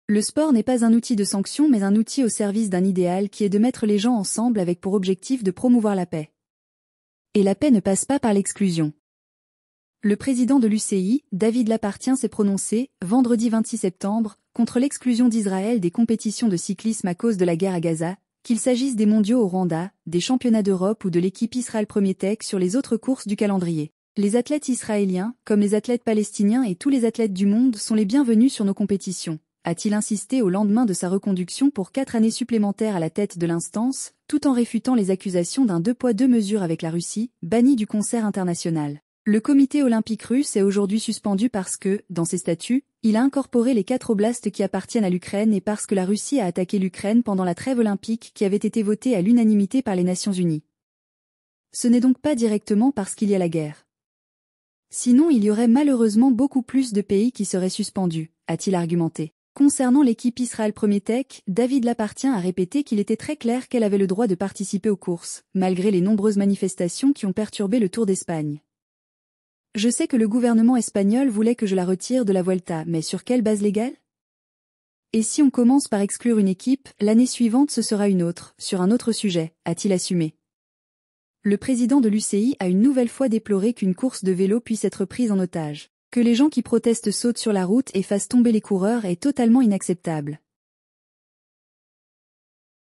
Le sport n'est pas un outil de sanction mais un outil au service d'un idéal qui est de mettre les gens ensemble avec pour objectif de promouvoir la paix. Et la paix ne passe pas par l'exclusion. Le président de l'UCI, David Lappartient, s'est prononcé, vendredi 26 septembre, contre l'exclusion d'Israël des compétitions de cyclisme à cause de la guerre à Gaza, qu'il s'agisse des mondiaux au Rwanda, des championnats d'Europe ou de l'équipe Israël Premier Tech sur les autres courses du calendrier. Les athlètes israéliens, comme les athlètes palestiniens et tous les athlètes du monde sont les bienvenus sur nos compétitions, a-t-il insisté au lendemain de sa reconduction pour 4 années supplémentaires à la tête de l'instance, tout en réfutant les accusations d'un deux poids deux mesures avec la Russie, bannie du concert international. Le comité olympique russe est aujourd'hui suspendu parce que, dans ses statuts, il a incorporé les 4 oblasts qui appartiennent à l'Ukraine et parce que la Russie a attaqué l'Ukraine pendant la trêve olympique qui avait été votée à l'unanimité par les Nations Unies. Ce n'est donc pas directement parce qu'il y a la guerre. Sinon il y aurait malheureusement beaucoup plus de pays qui seraient suspendus, a-t-il argumenté. Concernant l'équipe Israël Premier Tech, David Lappartient a répété qu'il était très clair qu'elle avait le droit de participer aux courses, malgré les nombreuses manifestations qui ont perturbé le Tour d'Espagne. Je sais que le gouvernement espagnol voulait que je la retire de la Vuelta, mais sur quelle base légale? Et si on commence par exclure une équipe, l'année suivante ce sera une autre, sur un autre sujet, a-t-il assumé. Le président de l'UCI a une nouvelle fois déploré qu'une course de vélo puisse être prise en otage. Que les gens qui protestent sautent sur la route et fassent tomber les coureurs est totalement inacceptable.